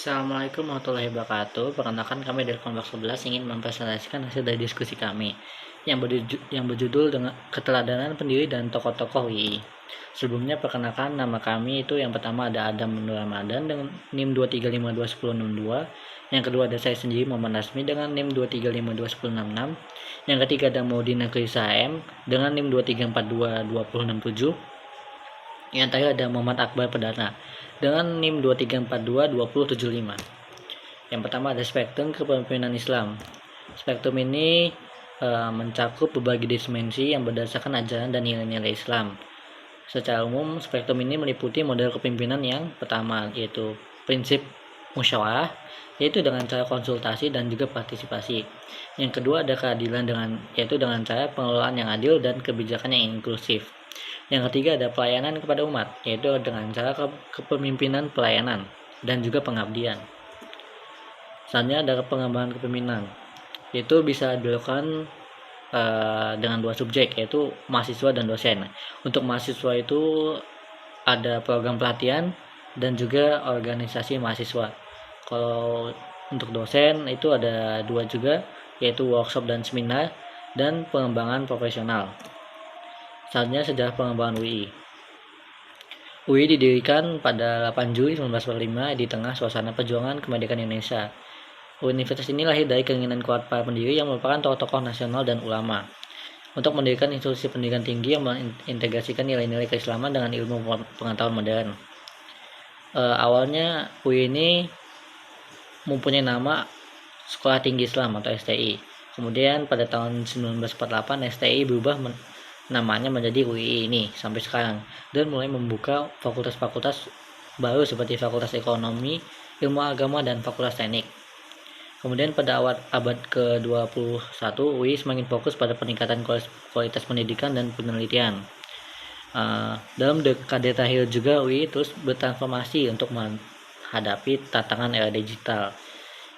Assalamualaikum warahmatullahi wabarakatuh. Perkenalkan kami dari kelompok 11 ingin mempresentasikan hasil dari diskusi kami yang berjudul dengan keteladanan pendiri dan tokoh-tokoh WI. Sebelumnya perkenalkan nama kami itu yang pertama ada Adam Nur Ramadan dengan NIM 235211062. Yang kedua ada saya sendiri Muhammad Nasmi dengan NIM 235211066. Yang ketiga ada Maudina Krisa M dengan NIM 234222067. Yang terakhir ada Muhammad Akbar Perdana dengan NIM 23422075. Yang pertama ada spektrum kepemimpinan Islam. Spektrum ini mencakup berbagai dimensi yang berdasarkan ajaran dan nilai-nilai Islam. Secara umum, spektrum ini meliputi model kepemimpinan yang pertama, yaitu prinsip musyawarah, yaitu dengan cara konsultasi dan juga partisipasi. Yang kedua ada keadilan yaitu dengan cara pengelolaan yang adil dan kebijakan yang inklusif. Yang ketiga ada pelayanan kepada umat, yaitu dengan cara kepemimpinan pelayanan dan juga pengabdian. Selanjutnya ada pengembangan kepemimpinan, yaitu bisa dilakukan dengan dua subjek, yaitu mahasiswa dan dosen. Untuk mahasiswa itu ada program pelatihan dan juga organisasi mahasiswa. Kalau untuk dosen itu ada dua juga, yaitu workshop dan seminar dan pengembangan profesional. Selanjutnya sejarah pengembangan UI. UI didirikan pada 8 Juli 1945 di tengah suasana perjuangan kemerdekaan Indonesia. Universitas ini lahir dari keinginan kuat para pendiri yang merupakan tokoh-tokoh nasional dan ulama untuk mendirikan institusi pendidikan tinggi yang mengintegrasikan nilai-nilai keislaman dengan ilmu pengetahuan modern. Awalnya UI ini mempunyai nama Sekolah Tinggi Islam atau STI. Kemudian pada tahun 1948 STI berubah namanya menjadi UI ini sampai sekarang, dan mulai membuka fakultas-fakultas baru seperti Fakultas Ekonomi, Ilmu Agama, dan Fakultas Teknik. Kemudian pada abad ke-21 UI semakin fokus pada peningkatan kualitas pendidikan dan penelitian. Dalam dekade terakhir juga UI terus bertransformasi untuk menghadapi tantangan era digital,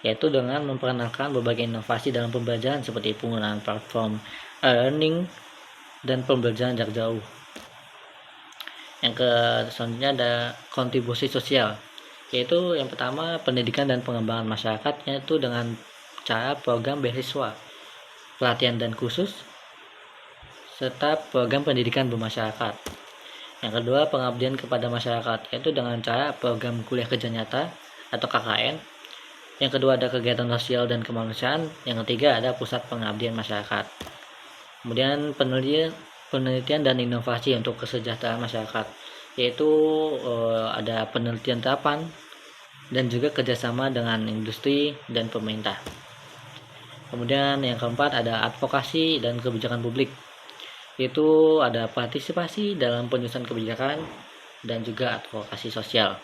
yaitu dengan memperkenalkan berbagai inovasi dalam pembelajaran seperti penggunaan platform learning dan pembelajaran jarak jauh. Yang selanjutnya ada kontribusi sosial, yaitu yang pertama pendidikan dan pengembangan masyarakat, yaitu dengan cara program beasiswa, pelatihan dan khusus, serta program pendidikan bermasyarakat. Yang kedua pengabdian kepada masyarakat, yaitu dengan cara program kuliah kerja nyata atau KKN. Yang kedua ada kegiatan sosial dan kemanusiaan. Yang ketiga ada pusat pengabdian masyarakat. Kemudian penelitian dan inovasi untuk kesejahteraan masyarakat, yaitu ada penelitian terapan dan juga kerjasama dengan industri dan pemerintah. Kemudian yang keempat ada advokasi dan kebijakan publik, yaitu ada partisipasi dalam penyusunan kebijakan dan juga advokasi sosial.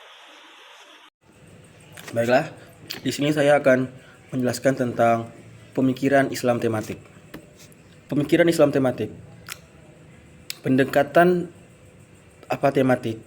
Baiklah, di sini saya akan menjelaskan tentang pemikiran Islam tematik. Pemikiran Islam tematik. Pendekatan tematik?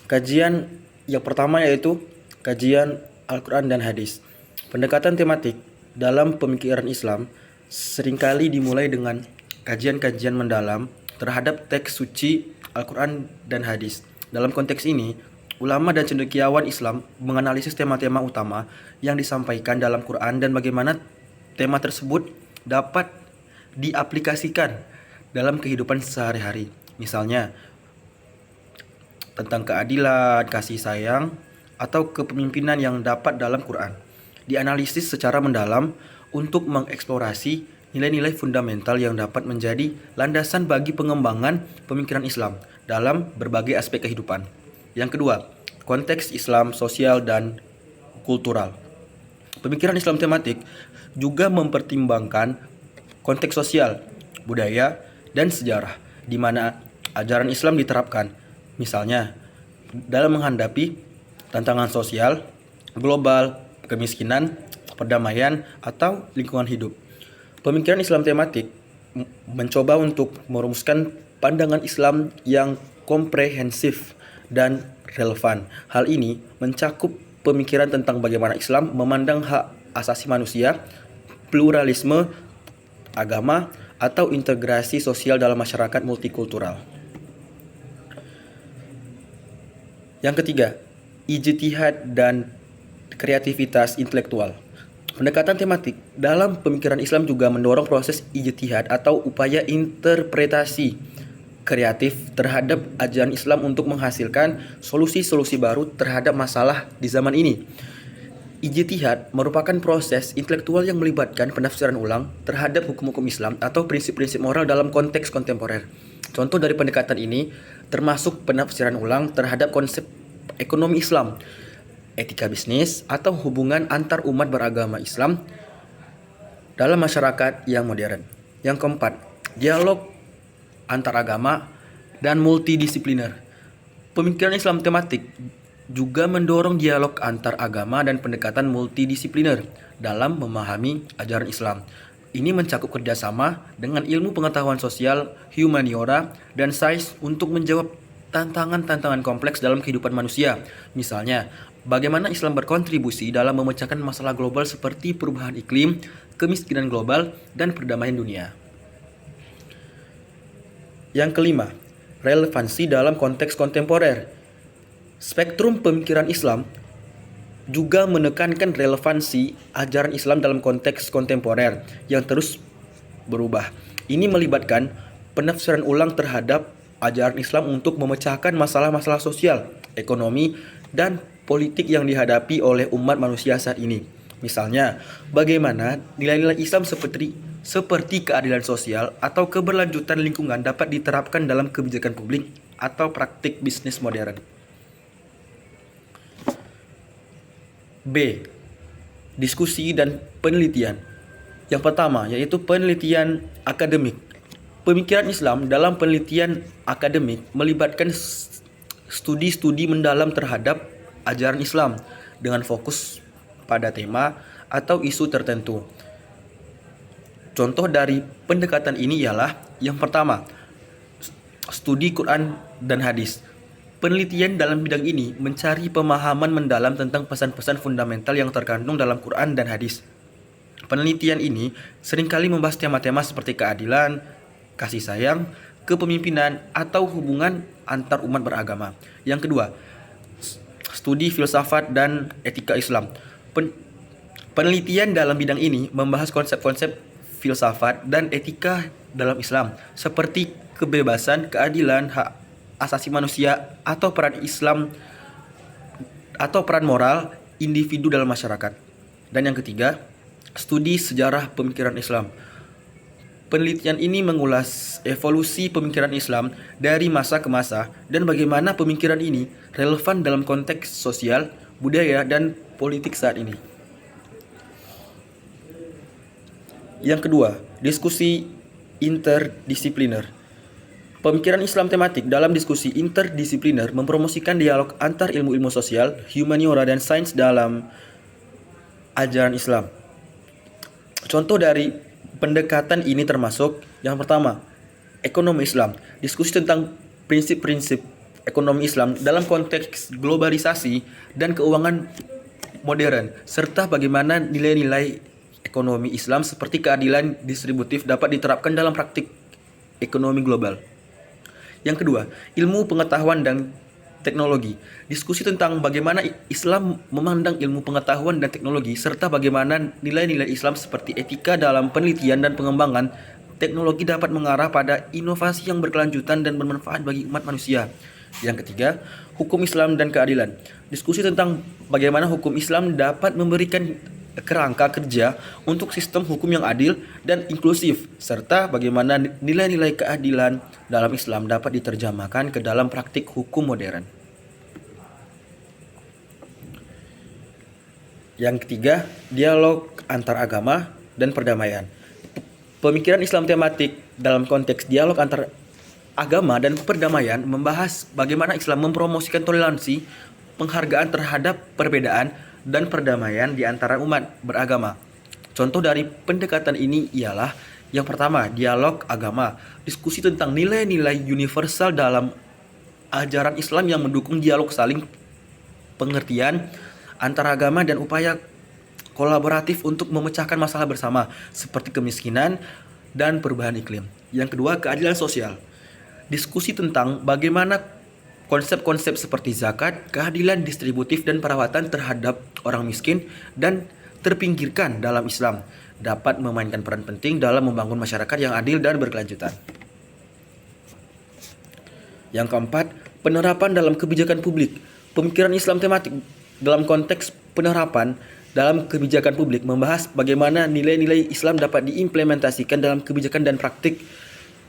Kajian yang pertama yaitu kajian Al-Quran dan Hadis. Pendekatan tematik dalam pemikiran Islam seringkali dimulai dengan kajian-kajian mendalam terhadap teks suci Al-Quran dan Hadis. Dalam konteks ini, ulama dan cendekiawan Islam menganalisis tema-tema utama yang disampaikan dalam Quran dan bagaimana tema tersebut dapat diaplikasikan dalam kehidupan sehari-hari. Misalnya tentang keadilan, kasih sayang, atau kepemimpinan yang dapat dalam Quran dianalisis secara mendalam untuk mengeksplorasi nilai-nilai fundamental yang dapat menjadi landasan bagi pengembangan pemikiran Islam dalam berbagai aspek kehidupan. Yang kedua, konteks Islam sosial dan kultural. Pemikiran Islam tematik juga mempertimbangkan konteks sosial, budaya, dan sejarah di mana ajaran Islam diterapkan. Misalnya, dalam menghadapi tantangan sosial, global, kemiskinan, perdamaian, atau lingkungan hidup. Pemikiran Islam tematik mencoba untuk merumuskan pandangan Islam yang komprehensif dan relevan. Hal ini mencakup pemikiran tentang bagaimana Islam memandang hak asasi manusia, pluralisme agama, atau integrasi sosial dalam masyarakat multikultural. Yang ketiga, ijtihad dan kreativitas intelektual. Pendekatan tematik dalam pemikiran Islam juga mendorong proses ijtihad atau upaya interpretasi kreatif terhadap ajaran Islam untuk menghasilkan solusi-solusi baru terhadap masalah di zaman ini. Ijtihad merupakan proses intelektual yang melibatkan penafsiran ulang terhadap hukum-hukum Islam atau prinsip-prinsip moral dalam konteks kontemporer. Contoh dari pendekatan ini termasuk penafsiran ulang terhadap konsep ekonomi Islam, etika bisnis, atau hubungan antar umat beragama Islam dalam masyarakat yang modern. Yang keempat, dialog antar agama dan multidisipliner. Pemikiran Islam tematik juga mendorong dialog antar agama dan pendekatan multidisipliner dalam memahami ajaran Islam. Ini mencakup kerjasama dengan ilmu pengetahuan sosial, humaniora, dan sains untuk menjawab tantangan-tantangan kompleks dalam kehidupan manusia. Misalnya, bagaimana Islam berkontribusi dalam memecahkan masalah global seperti perubahan iklim, kemiskinan global, dan perdamaian dunia. Yang kelima, relevansi dalam konteks kontemporer. Spektrum pemikiran Islam juga menekankan relevansi ajaran Islam dalam konteks kontemporer yang terus berubah. Ini melibatkan penafsiran ulang terhadap ajaran Islam untuk memecahkan masalah-masalah sosial, ekonomi, dan politik yang dihadapi oleh umat manusia saat ini. Misalnya, bagaimana nilai-nilai Islam seperti keadilan sosial atau keberlanjutan lingkungan dapat diterapkan dalam kebijakan publik atau praktik bisnis modern. B. Diskusi dan penelitian. Yang pertama yaitu penelitian akademik. Pemikiran Islam dalam penelitian akademik melibatkan studi-studi mendalam terhadap ajaran Islam dengan fokus pada tema atau isu tertentu. Contoh dari pendekatan ini ialah yang pertama, studi Quran dan hadis. Penelitian dalam bidang ini mencari pemahaman mendalam tentang pesan-pesan fundamental yang terkandung dalam Quran dan hadis. Penelitian ini seringkali membahas tema-tema seperti keadilan, kasih sayang, kepemimpinan, atau hubungan antar umat beragama. Yang kedua, studi filsafat dan etika Islam. Penelitian dalam bidang ini membahas konsep-konsep filsafat dan etika dalam Islam, seperti kebebasan, keadilan, hak asasi manusia, atau peran Islam atau peran moral individu dalam masyarakat. Dan yang ketiga, studi sejarah pemikiran Islam. Penelitian ini mengulas evolusi pemikiran Islam dari masa ke masa dan bagaimana pemikiran ini relevan dalam konteks sosial, budaya, dan politik saat ini. Yang kedua, diskusi interdisipliner. Pemikiran Islam tematik dalam diskusi interdisipliner mempromosikan dialog antar ilmu-ilmu sosial, humaniora, dan sains dalam ajaran Islam. Contoh dari pendekatan ini termasuk yang pertama, ekonomi Islam. Diskusi tentang prinsip-prinsip ekonomi Islam dalam konteks globalisasi dan keuangan modern, serta bagaimana nilai-nilai ekonomi Islam seperti keadilan distributif dapat diterapkan dalam praktik ekonomi global. Yang kedua, ilmu pengetahuan dan teknologi. Diskusi tentang bagaimana Islam memandang ilmu pengetahuan dan teknologi serta bagaimana nilai-nilai Islam seperti etika dalam penelitian dan pengembangan teknologi dapat mengarah pada inovasi yang berkelanjutan dan bermanfaat bagi umat manusia. Yang ketiga, hukum Islam dan keadilan. Diskusi tentang bagaimana hukum Islam dapat memberikan kerangka kerja untuk sistem hukum yang adil dan inklusif, serta bagaimana nilai-nilai keadilan dalam Islam dapat diterjemahkan ke dalam praktik hukum modern. Yang ketiga, dialog antar agama dan perdamaian. Pemikiran Islam tematik dalam konteks dialog antar agama dan perdamaian membahas bagaimana Islam mempromosikan toleransi, penghargaan terhadap perbedaan, dan perdamaian di antara umat beragama. Contoh dari pendekatan ini ialah yang pertama, dialog agama. Diskusi tentang nilai-nilai universal dalam ajaran Islam yang mendukung dialog saling pengertian antar agama dan upaya kolaboratif untuk memecahkan masalah bersama seperti kemiskinan dan perubahan iklim. Yang kedua, keadilan sosial. Diskusi tentang bagaimana konsep-konsep seperti zakat, keadilan distributif dan perawatan terhadap orang miskin dan terpinggirkan dalam Islam dapat memainkan peran penting dalam membangun masyarakat yang adil dan berkelanjutan. Yang keempat, penerapan dalam kebijakan publik. Pemikiran Islam tematik dalam konteks penerapan dalam kebijakan publik membahas bagaimana nilai-nilai Islam dapat diimplementasikan dalam kebijakan dan praktik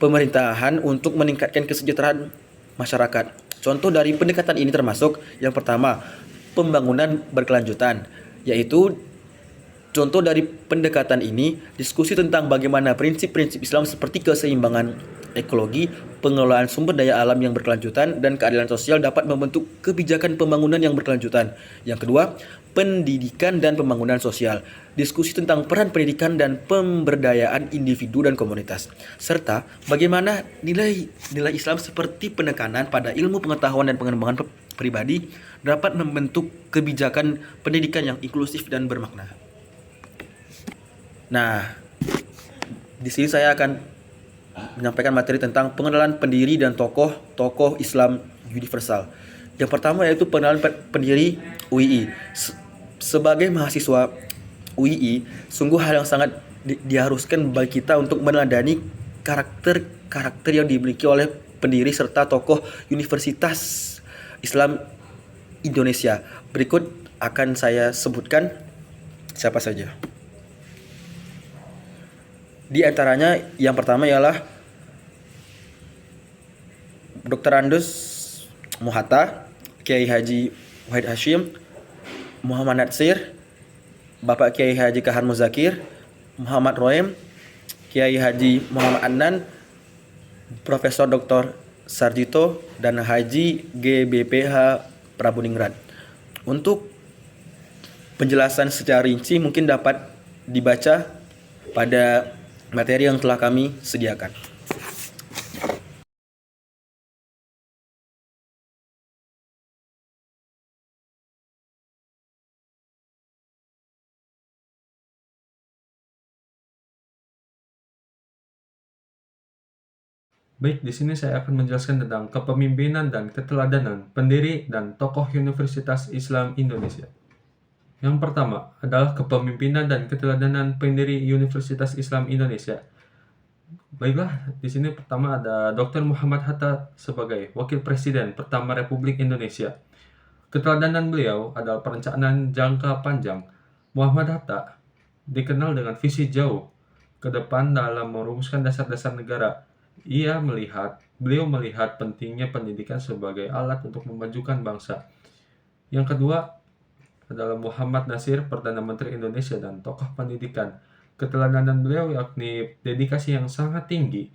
pemerintahan untuk meningkatkan kesejahteraan masyarakat. Contoh dari pendekatan ini termasuk yang pertama, pembangunan berkelanjutan, yaitu contoh dari pendekatan ini diskusi tentang bagaimana prinsip-prinsip Islam seperti keseimbangan ekologi, pengelolaan sumber daya alam yang berkelanjutan, dan keadilan sosial dapat membentuk kebijakan pembangunan yang berkelanjutan. Yang kedua, pendidikan dan pembangunan sosial. Diskusi tentang peran pendidikan dan pemberdayaan individu dan komunitas. Serta bagaimana nilai-nilai Islam seperti penekanan pada ilmu pengetahuan dan pengembangan pribadi dapat membentuk kebijakan pendidikan yang inklusif dan bermakna. Nah, di sini saya akan menyampaikan materi tentang pengenalan pendiri dan tokoh Islam universal. Yang pertama yaitu pengenalan pendiri UII. Sebagai mahasiswa UII, sungguh hal yang sangat diharuskan bagi kita untuk meneladani karakter yang dimiliki oleh pendiri serta tokoh Universitas Islam Indonesia. Berikut akan saya sebutkan siapa saja. Di antaranya yang pertama ialah Dr. Andus Muhatta, Kiai Haji Wahid Hashim, Muhammad Natsir, Bapak Kiai Haji Kahar Muzakir, Muhammad Roem, Kiai Haji Muhammad Adnan, Profesor Dr. Sarjito, dan Haji GBPH Prabuningrat. Untuk penjelasan secara rinci mungkin dapat dibaca pada materi yang telah kami sediakan. Baik, di sini saya akan menjelaskan tentang kepemimpinan dan keteladanan pendiri dan tokoh Universitas Islam Indonesia. Yang pertama adalah kepemimpinan dan keteladanan pendiri Universitas Islam Indonesia. Baiklah, di sini pertama ada Dr. Muhammad Hatta sebagai Wakil Presiden pertama Republik Indonesia. Keteladanan beliau adalah perencanaan jangka panjang. Muhammad Hatta dikenal dengan visi jauh ke depan dalam merumuskan dasar-dasar negara. Beliau melihat pentingnya pendidikan sebagai alat untuk memajukan bangsa. Yang kedua adalah Muhammad Nasir, Perdana Menteri Indonesia dan tokoh pendidikan. Keteladanan beliau yakni dedikasi yang sangat tinggi.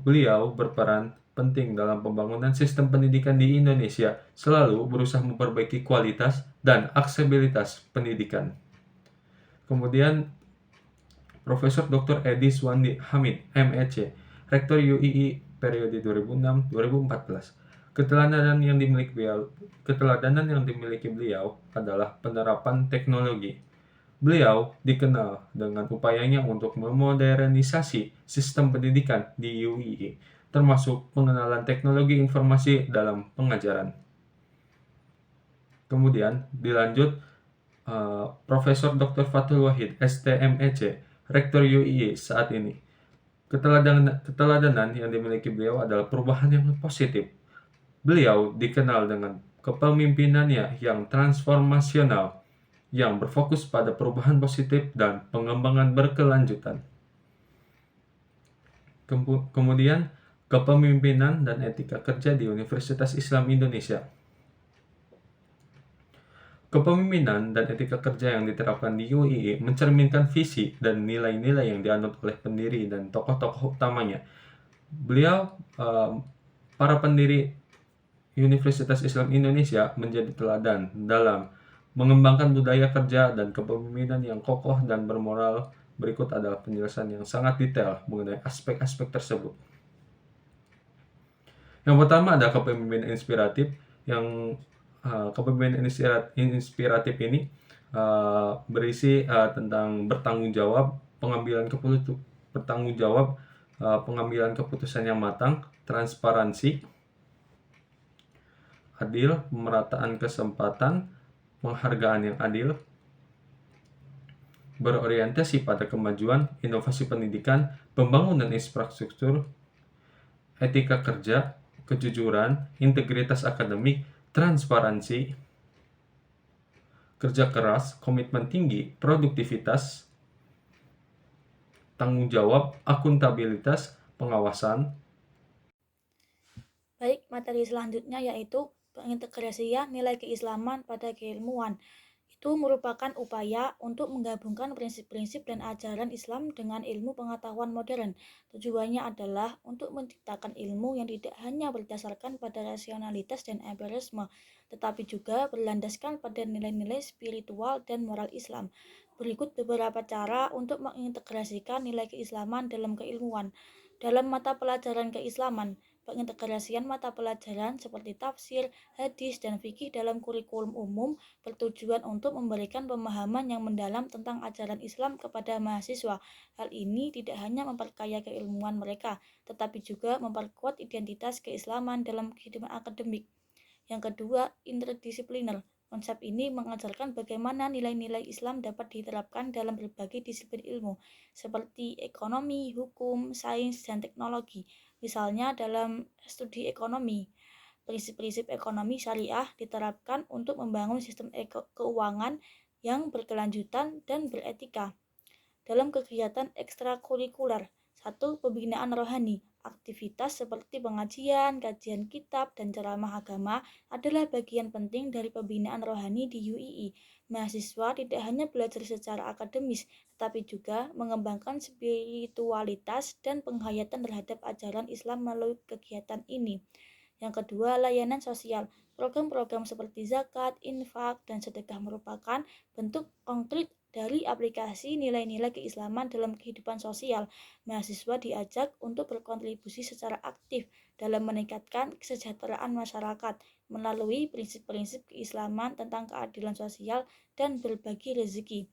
Beliau berperan penting dalam pembangunan sistem pendidikan di Indonesia, selalu berusaha memperbaiki kualitas dan aksesibilitas pendidikan. Kemudian Profesor Dr. Edi Suwandi Hamid, MEC, Rektor UII periode 2006-2014. Keteladanan yang dimiliki beliau adalah penerapan teknologi. Beliau dikenal dengan upayanya untuk memodernisasi sistem pendidikan di UII, termasuk pengenalan teknologi informasi dalam pengajaran. Kemudian dilanjut Profesor Dr. Fathul Wahid, STMEC, Rektor UII saat ini. Keteladanan yang dimiliki beliau adalah perubahan yang positif. Beliau dikenal dengan kepemimpinannya yang transformasional, yang berfokus pada perubahan positif dan pengembangan berkelanjutan. Kemudian, kepemimpinan dan etika kerja di Universitas Islam Indonesia. Kepemimpinan dan etika kerja yang diterapkan di UII mencerminkan visi dan nilai-nilai yang dianut oleh pendiri dan tokoh-tokoh utamanya. Para pendiri Universitas Islam Indonesia menjadi teladan dalam mengembangkan budaya kerja dan kepemimpinan yang kokoh dan bermoral. Berikut adalah penjelasan yang sangat detail mengenai aspek-aspek tersebut. Yang pertama ada kepemimpinan inspiratif, yang kepemimpinan inspiratif ini berisi tentang bertanggung jawab, pengambilan keputusan yang matang, transparansi, adil, pemerataan kesempatan, penghargaan yang adil, berorientasi pada kemajuan, inovasi pendidikan, pembangunan infrastruktur, etika kerja, kejujuran, integritas akademik, transparansi, kerja keras, komitmen tinggi, produktivitas, tanggung jawab, akuntabilitas, pengawasan. Baik, materi selanjutnya yaitu pengintegrasian nilai keislaman pada keilmuan. Itu merupakan upaya untuk menggabungkan prinsip-prinsip dan ajaran Islam dengan ilmu pengetahuan modern. Tujuannya adalah untuk menciptakan ilmu yang tidak hanya berdasarkan pada rasionalitas dan empirisme, tetapi juga berlandaskan pada nilai-nilai spiritual dan moral Islam. Berikut beberapa cara untuk mengintegrasikan nilai keislaman dalam keilmuan. Dalam mata pelajaran keislaman, pengintegrasian mata pelajaran seperti tafsir, hadis, dan fikih dalam kurikulum umum bertujuan untuk memberikan pemahaman yang mendalam tentang ajaran Islam kepada mahasiswa. Hal ini tidak hanya memperkaya keilmuan mereka, tetapi juga memperkuat identitas keislaman dalam kehidupan akademik. Yang kedua, interdisipliner. Konsep ini mengajarkan bagaimana nilai-nilai Islam dapat diterapkan dalam berbagai disiplin ilmu, seperti ekonomi, hukum, sains, dan teknologi. Misalnya dalam studi ekonomi, prinsip-prinsip ekonomi syariah diterapkan untuk membangun sistem keuangan yang berkelanjutan dan beretika. Dalam kegiatan ekstrakurikuler, satu, pembinaan rohani. Aktivitas seperti pengajian, kajian kitab, dan ceramah agama adalah bagian penting dari pembinaan rohani di UII. Mahasiswa tidak hanya belajar secara akademis, tetapi juga mengembangkan spiritualitas dan penghayatan terhadap ajaran Islam melalui kegiatan ini. Yang kedua, layanan sosial. Program-program seperti zakat, infak, dan sedekah merupakan bentuk konkret dari aplikasi nilai-nilai keislaman dalam kehidupan sosial. Mahasiswa diajak untuk berkontribusi secara aktif dalam meningkatkan kesejahteraan masyarakat melalui prinsip-prinsip keislaman tentang keadilan sosial dan berbagi rezeki.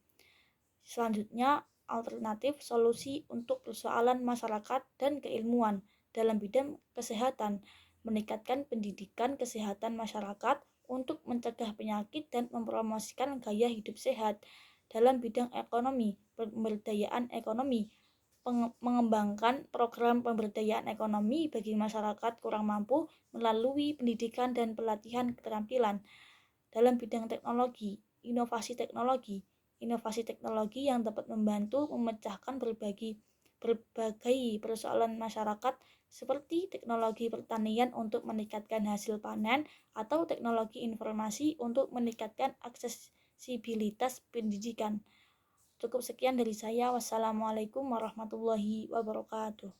Selanjutnya, alternatif solusi untuk persoalan masyarakat dan keilmuan dalam bidang kesehatan, meningkatkan pendidikan kesehatan masyarakat untuk mencegah penyakit dan mempromosikan gaya hidup sehat. Dalam bidang ekonomi, pemberdayaan ekonomi, mengembangkan program pemberdayaan ekonomi bagi masyarakat kurang mampu melalui pendidikan dan pelatihan keterampilan. Dalam bidang teknologi, inovasi teknologi yang dapat membantu memecahkan berbagai persoalan masyarakat seperti teknologi pertanian untuk meningkatkan hasil panen atau teknologi informasi untuk meningkatkan aksesibilitas pendidikan. Cukup sekian dari saya. Wassalamualaikum warahmatullahi wabarakatuh.